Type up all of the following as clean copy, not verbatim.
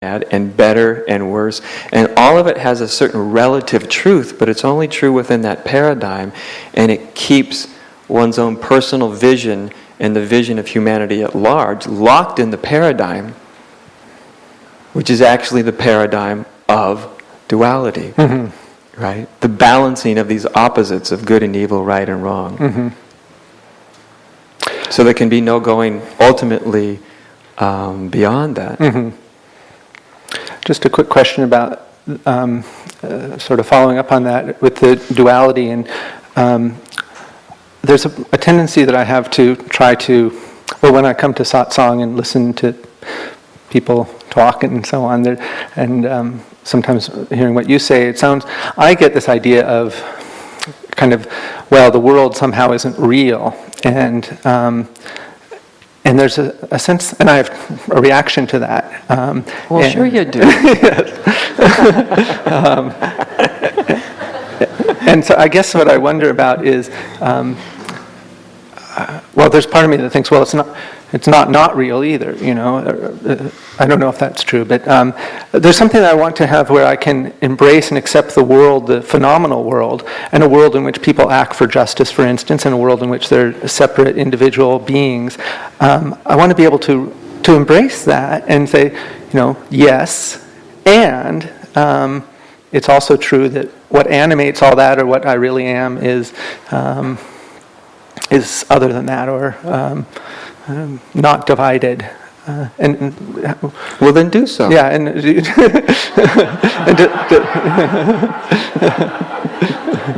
bad and better and worse, and all of it has a certain relative truth, but it's only true within that paradigm, and it keeps one's own personal vision and the vision of humanity at large locked in the paradigm, which is actually the paradigm of duality, right? The balancing of these opposites of good and evil, right and wrong. So there can be no going ultimately beyond that. Just a quick question about sort of following up on that with the duality, and there's a tendency that I have to try to, well, when I come to satsang and listen to people talk and so on, and sometimes hearing what you say, I get this idea of kind of, well, the world somehow isn't real, and there's a sense, and I have a reaction to that. Well, sure you do. And so I guess what I wonder about is, well, there's part of me that thinks, well, it's not real either, you know. I don't know if that's true, but there's something that I want to have where I can embrace and accept the world, the phenomenal world, and a world in which people act for justice, for instance, and a world in which they're separate individual beings. I want to be able to embrace that and say, you know, yes, and it's also true that what animates all that, or what I really am, is other than that, or not divided. Well, then do so. Yeah, and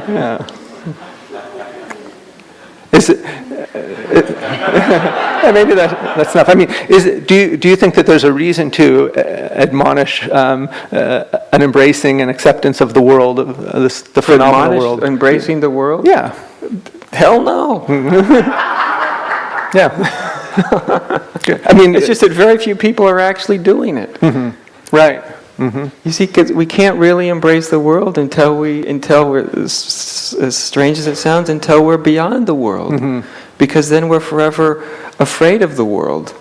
yeah. Is it? Maybe that's enough. I mean, do you think that there's a reason to admonish an embracing and acceptance of the world, of the phenomenal world? Embracing the world? Yeah. Hell no. Yeah. I mean, it's just that very few people are actually doing it. Right. You see, because we can't really embrace the world until we're, as strange as it sounds, until we're beyond the world. Because then we're forever afraid of the world.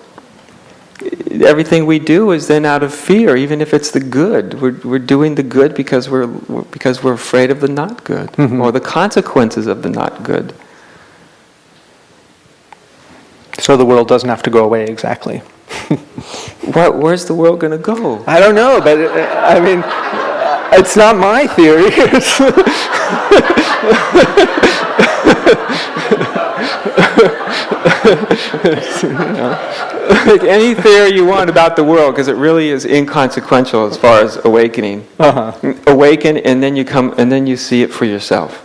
Everything we do is then out of fear, even if it's the good. We're doing the good because we're afraid of the not good, or the consequences of the not good. So the world doesn't have to go away exactly. Where's the world going to go? I don't know, but I mean, it's not my theory. Make any theory you want about the world, because it really is inconsequential as far as awakening. Awaken, and then you see it for yourself.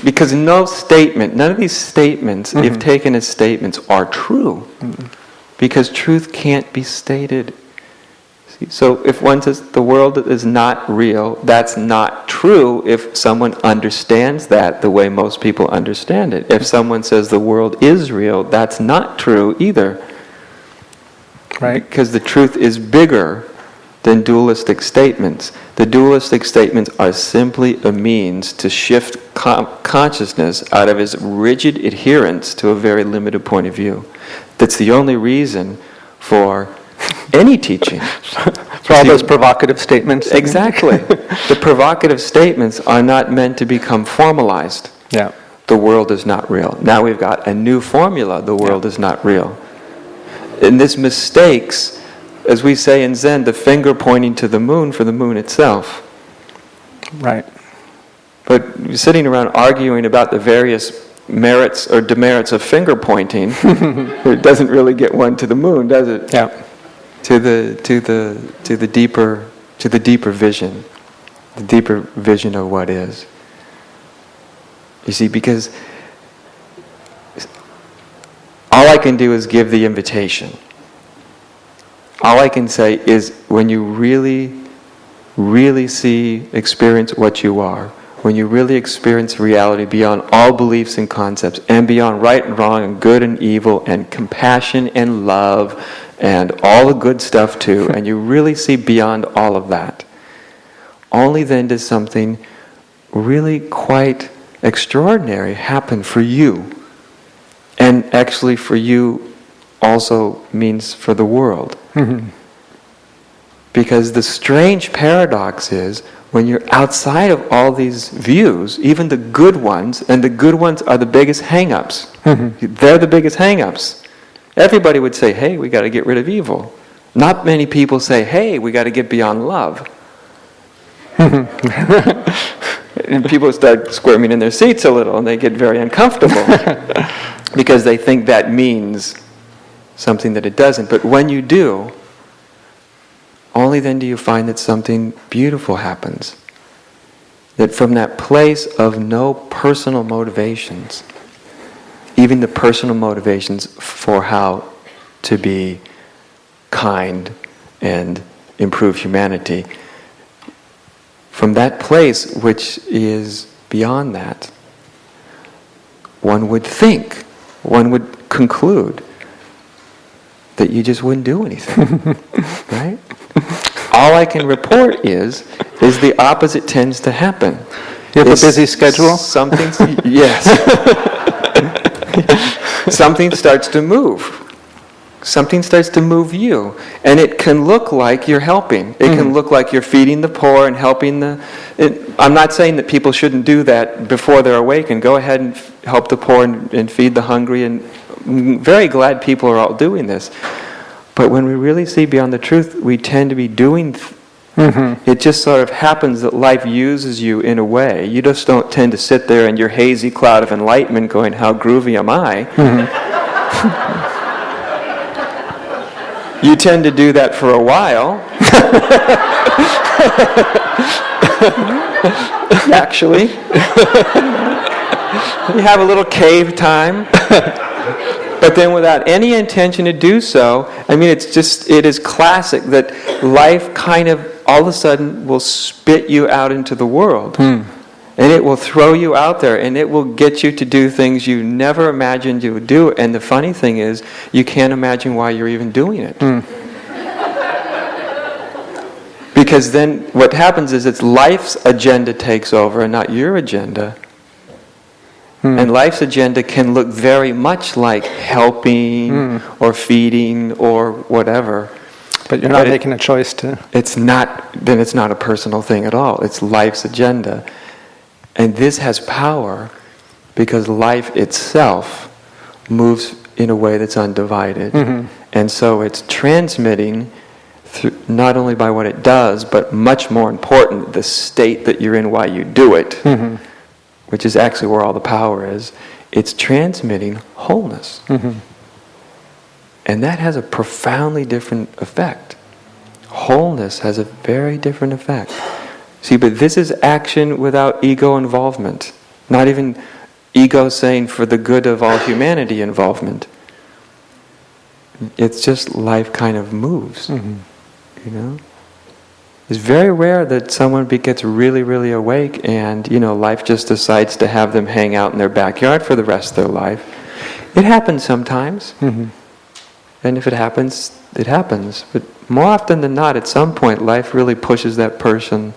Because no statement, none of these statements, if taken as statements, are true. Because truth can't be stated. See? So if one says the world is not real, that's not true if someone understands that the way most people understand it. If someone says the world is real, that's not true either. Right? Because the truth is bigger than dualistic statements. The dualistic statements are simply a means to shift consciousness out of its rigid adherence to a very limited point of view. That's the only reason for any teaching. For all those provocative statements. Exactly. The provocative statements are not meant to become formalized. Yeah. The world is not real. Now we've got a new formula, the world is not real. And this mistakes, as we say in Zen, the finger pointing to the moon for the moon itself. Right. But sitting around arguing about the various merits or demerits of finger pointing, it doesn't really get one to the moon, does it? Yeah. To the deeper vision, the deeper vision of what is. You see, because all I can do is give the invitation. All I can say is, when you really, really experience what you are, when you really experience reality beyond all beliefs and concepts, and beyond right and wrong, and good and evil, and compassion and love, and all the good stuff too, and you really see beyond all of that, only then does something really quite extraordinary happen for you. And actually for you also means for the world. Because the strange paradox is, when you're outside of all these views, even the good ones, and the good ones are the biggest hang-ups. They're the biggest hang-ups. Everybody would say, hey, we got to get rid of evil. Not many people say, hey, we got to get beyond love. And people start squirming in their seats a little, and they get very uncomfortable. Because they think that means something that it doesn't. But when you do, only then do you find that something beautiful happens. That from that place of no personal motivations, even the personal motivations for how to be kind and improve humanity, from that place which is beyond that, one would think, one would conclude that you just wouldn't do anything, right? All I can report is the opposite tends to happen. You have a busy schedule? Yes. Something starts to move. Something starts to move you. And it can look like you're helping. It can look like you're feeding the poor and helping I'm not saying that people shouldn't do that before they're awakened. Go ahead and help the poor and feed the hungry. And I'm very glad people are all doing this. But when we really see beyond the truth, we tend to be doing it just sort of happens that life uses you in a way. You just don't tend to sit there in your hazy cloud of enlightenment going, how groovy am I? You tend to do that for a while. Actually. You have a little cave time. But then without any intention to do so, I mean, it is classic that life kind of all of a sudden will spit you out into the world. And it will throw you out there, and it will get you to do things you never imagined you would do. And the funny thing is, you can't imagine why you're even doing it. Because then what happens is it's life's agenda takes over and not your agenda. And life's agenda can look very much like helping or feeding or whatever. But you're not making a choice to... Then it's not a personal thing at all. It's life's agenda. And this has power because life itself moves in a way that's undivided. And so it's transmitting not only by what it does, but much more important, the state that you're in while you do it. Which is actually where all the power is. It's transmitting wholeness. And that has a profoundly different effect. Wholeness has a very different effect. See, but this is action without ego involvement. Not even ego saying for the good of all humanity involvement. It's just life kind of moves. You know? It's very rare that someone gets really, really awake and, life just decides to have them hang out in their backyard for the rest of their life. It happens sometimes. And if it happens, it happens. But more often than not, at some point, life really pushes that person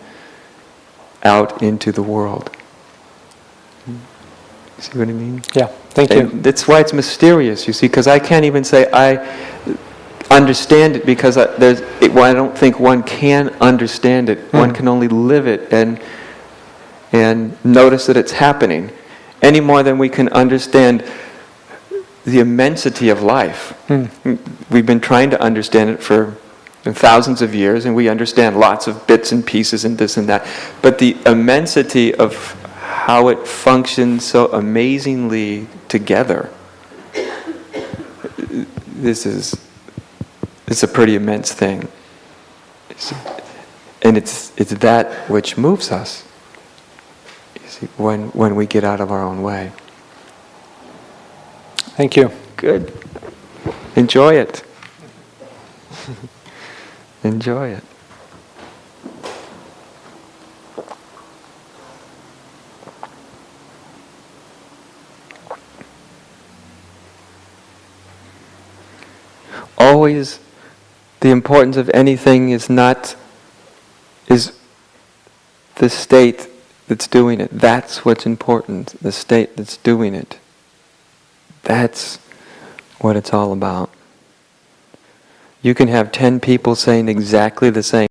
out into the world. See what I mean? Yeah, thank you. That's why it's mysterious, you see, because I can't even say I understand it because I don't think one can understand it. One can only live it and notice that it's happening, any more than we can understand the immensity of life. We've been trying to understand it for thousands of years, and we understand lots of bits and pieces and this and that. But the immensity of how it functions so amazingly together, it's a pretty immense thing. And it's that which moves us, you see, when we get out of our own way. Thank you. Good. Enjoy it. Enjoy it. Always, the importance of anything is the state that's doing it. That's what's important, the state that's doing it. That's what it's all about. You can have 10 people saying exactly the same